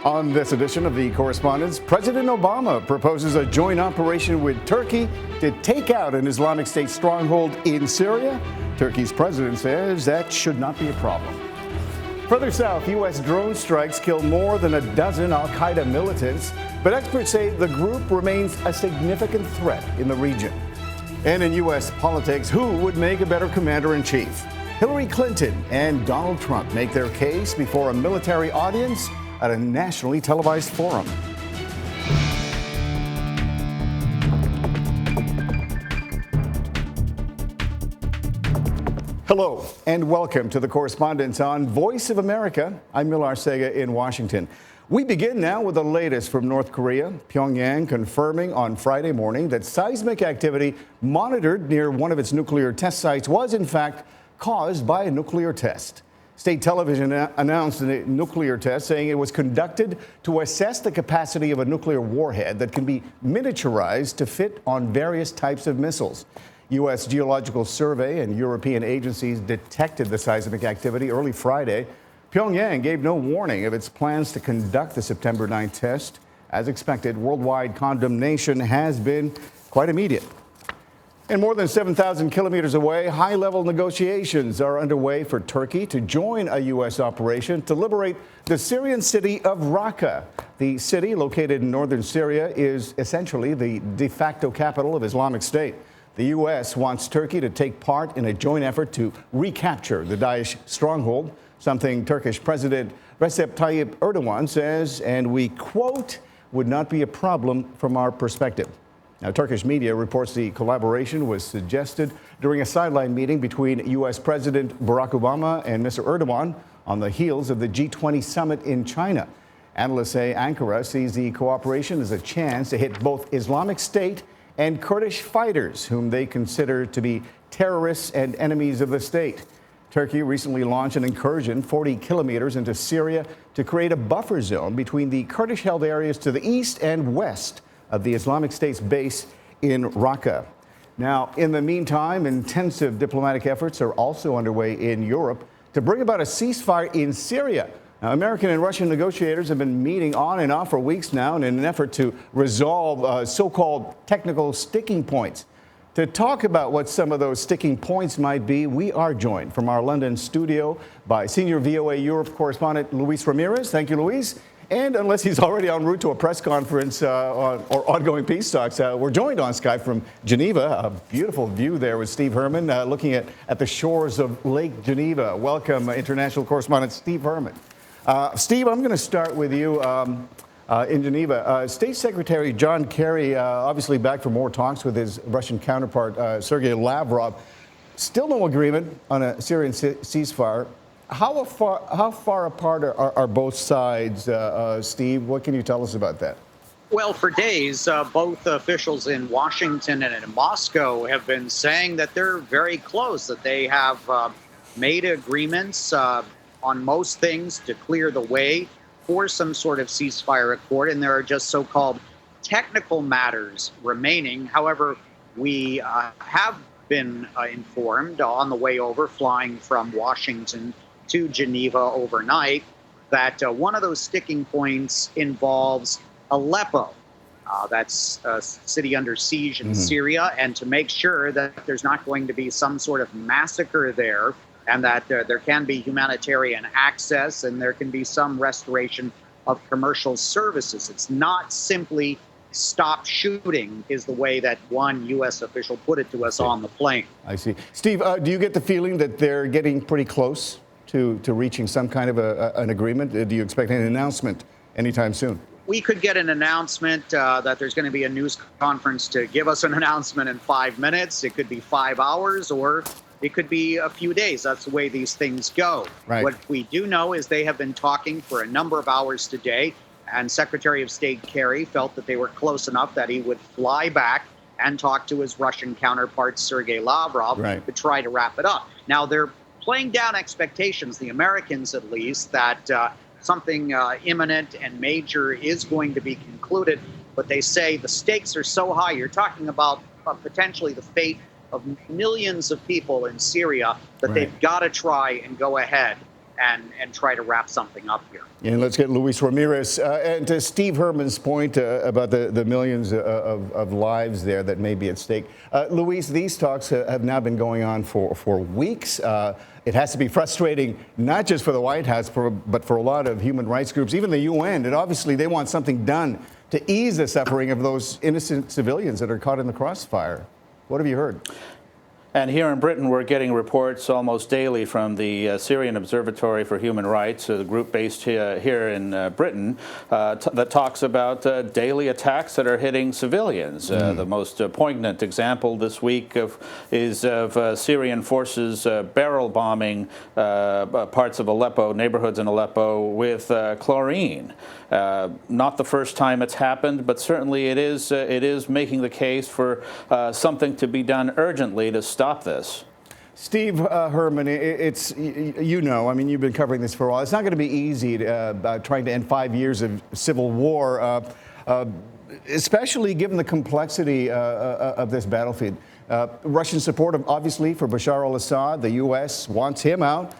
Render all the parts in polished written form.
On this edition of the Correspondents, President Obama proposes a joint operation with Turkey to take out an Islamic State stronghold in Syria. Turkey's president says that should not be a problem. Further south, U.S. drone strikes kill more than a dozen al-Qaeda militants, but experts say the group remains a significant threat in the region. And in U.S. politics, who would make a better commander-in-chief? Hillary Clinton and Donald Trump make their case before a military audience at a nationally televised forum. Hello and welcome to the Correspondents on Voice of America. I'm Arcega in Washington. We begin now with the latest from North Korea. Pyongyang confirming on Friday morning that seismic activity monitored near one of its nuclear test sites was in fact caused by a nuclear test. State television announced a nuclear test saying it was conducted to assess the capacity of a nuclear warhead that can be miniaturized to fit on various types of missiles. U.S. Geological Survey and European agencies detected the seismic activity early Friday. Pyongyang gave no warning of its plans to conduct the September 9th test. As expected, worldwide condemnation has been quite immediate. And more than 7,000 kilometers away, high-level negotiations are underway for Turkey to join a U.S. operation to liberate the Syrian city of Raqqa. The city, located in northern Syria, is essentially the de facto capital of Islamic State. The U.S. wants Turkey to take part in a joint effort to recapture the Daesh stronghold, something Turkish President Recep Tayyip Erdogan says, and we quote, would not be a problem from our perspective. Now, Turkish media reports the collaboration was suggested during a sideline meeting between U.S. President Barack Obama and Mr. Erdogan on the heels of the G20 summit in China. Analysts say Ankara sees the cooperation as a chance to hit both Islamic State and Kurdish fighters, whom they consider to be terrorists and enemies of the state. Turkey recently launched an incursion 40 kilometers into Syria to create a buffer zone between the Kurdish-held areas to the east and west of the Islamic State's base in Raqqa. Now, in the meantime, intensive diplomatic efforts are also underway in Europe to bring about a ceasefire in Syria. Now, American and Russian negotiators have been meeting on and off for weeks now in an effort to resolve so-called technical sticking points. To talk about what some of those sticking points might be, we are joined from our London studio by senior VOA Europe correspondent Luis Ramirez. Thank you, Luis. And unless he's already en route to a press conference or ongoing peace talks, we're joined on Skype from Geneva. A beautiful view there with Steve Herman looking at the shores of Lake Geneva. Welcome, international correspondent Steve Herman. Steve, I'm going to start with you in Geneva. State Secretary John Kerry, obviously back for more talks with his Russian counterpart, Sergei Lavrov. Still no agreement on a Syrian ceasefire. How far apart are both sides, Steve? What can you tell us about that? Well, for days, both officials in Washington and in Moscow have been saying that they're very close, that they have made agreements on most things to clear the way for some sort of ceasefire accord, and there are just so-called technical matters remaining. However, we have been informed on the way over, flying from Washington to Geneva overnight, that one of those sticking points involves Aleppo. That's a city under siege in Syria, and to make sure that there's not going to be some sort of massacre there, and that there can be humanitarian access and there can be some restoration of commercial services. It's not simply stop shooting, is the way that one U.S. official put it to us on the plane. I see. Steve, do you get the feeling that they're getting pretty close to reaching some kind of an agreement? Do you expect an announcement anytime soon? We could get an announcement that there's going to be a news conference to give us an announcement in 5 minutes. It could be 5 hours, or it could be a few days. That's the way these things go. Right. What we do know is they have been talking for a number of hours today, and Secretary of State Kerry felt that they were close enough that he would fly back and talk to his Russian counterpart, Sergei Lavrov, to try to wrap it up. Now, they're playing down expectations, the Americans at least, that something imminent and major is going to be concluded. But they say the stakes are so high. You're talking about potentially the fate of millions of people in Syria that they've got to try and go ahead and try to wrap something up here. And let's get Luis Ramirez. And to Steve Herman's point about the millions of lives there that may be at stake. Luis, these talks have now been going on for weeks. It has to be frustrating, not just for the White House, but for a lot of human rights groups, even the UN. And obviously, they want something done to ease the suffering of those innocent civilians that are caught in the crossfire. What have you heard? And here in Britain, we're getting reports almost daily from the Syrian Observatory for Human Rights, the group based here in Britain, that talks about daily attacks that are hitting civilians. The most poignant example this week is of Syrian forces barrel bombing parts of Aleppo, neighborhoods in Aleppo, with chlorine. Not the first time it's happened, but certainly it is making the case for something to be done urgently to stop this. Steve Herman, it's, I mean, you've been covering this for a while. It's not going to be easy trying to end 5 years of civil war, especially given the complexity of this battlefield. Russian support, obviously, for Bashar al-Assad. The U.S. wants him out.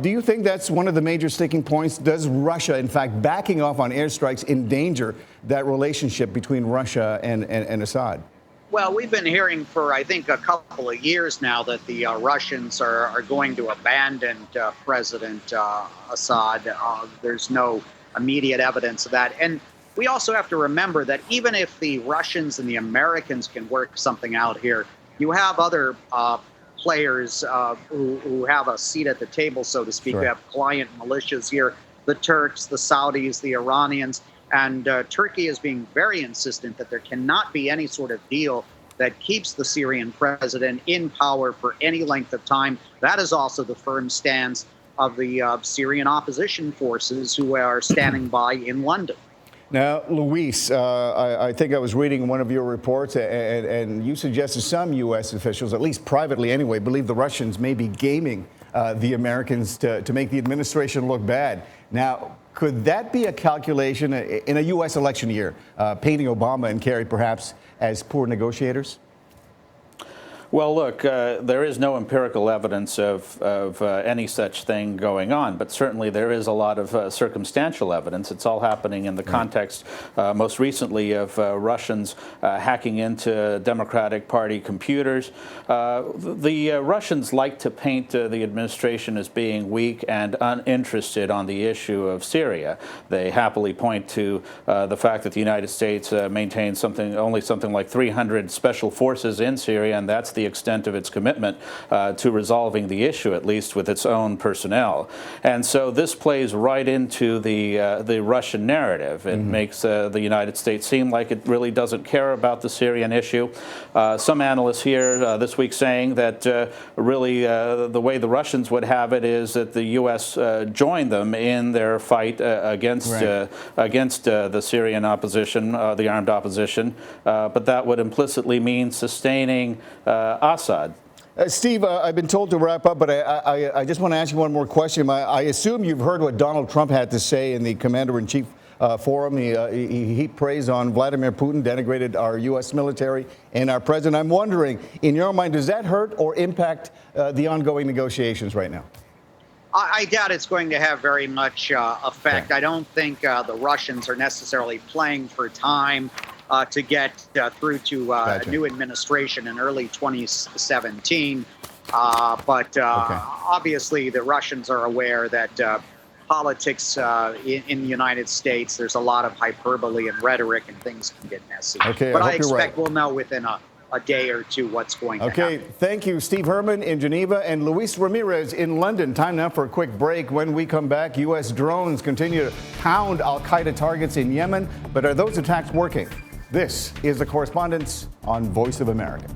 Do you think that's one of the major sticking points? Does Russia, in fact, backing off on airstrikes endanger that relationship between Russia and Assad? Well, we've been hearing for, I think, a couple of years now that the Russians are going to abandon President Assad. There's no immediate evidence of that. And we also have to remember that even if the Russians and the Americans can work something out here, you have other players who have a seat at the table, so to speak. Sure. We have client militias here, the Turks, the Saudis, the Iranians. And Turkey is being very insistent that there cannot be any sort of deal that keeps the Syrian president in power for any length of time. That is also the firm stance of the Syrian opposition forces who are standing by in London. Now, Luis, I think I was reading one of your reports, and you suggested some U.S. officials, at least privately anyway, believe the Russians may be gaming the Americans to make the administration look bad. Now, could that be a calculation in a U.S. election year, painting Obama and Kerry perhaps as poor negotiators? Well, look, there is no empirical evidence of any such thing going on, but certainly there is a lot of circumstantial evidence. It's all happening in the context, most recently, of Russians hacking into Democratic Party computers. The Russians like to paint the administration as being weak and uninterested on the issue of Syria. They happily point to the fact that the United States maintains only something like 300 special forces in Syria, and that's the extent of its commitment to resolving the issue, at least with its own personnel. And so this plays right into the Russian narrative. It makes the United States seem like it really doesn't care about the Syrian issue. Some analysts here this week saying that really the way the Russians would have it is that the U.S. joined them in their fight against the Syrian opposition, the armed opposition, but that would implicitly mean sustaining Assad. Steve, I've been told to wrap up, but I just want to ask you one more question. I assume you've heard what Donald Trump had to say in the Commander-in-Chief Forum. He heaped praise on Vladimir Putin, denigrated our U.S. military and our president. I'm wondering, in your mind, does that hurt or impact the ongoing negotiations right now? I doubt it's going to have very much effect. Okay. I don't think the Russians are necessarily playing for time to get through to Gotcha. a new administration in early 2017. But obviously, the Russians are aware that politics in the United States, there's a lot of hyperbole and rhetoric, and things can get messy. Okay, but I I hope you're expect right. we'll know within a day or two what's going to happen. Okay, thank you, Steve Herman in Geneva and Luis Ramirez in London. Time now for a quick break. When we come back, U.S. drones continue to pound al-Qaeda targets in Yemen, but are those attacks working? This is The Correspondents on Voice of America.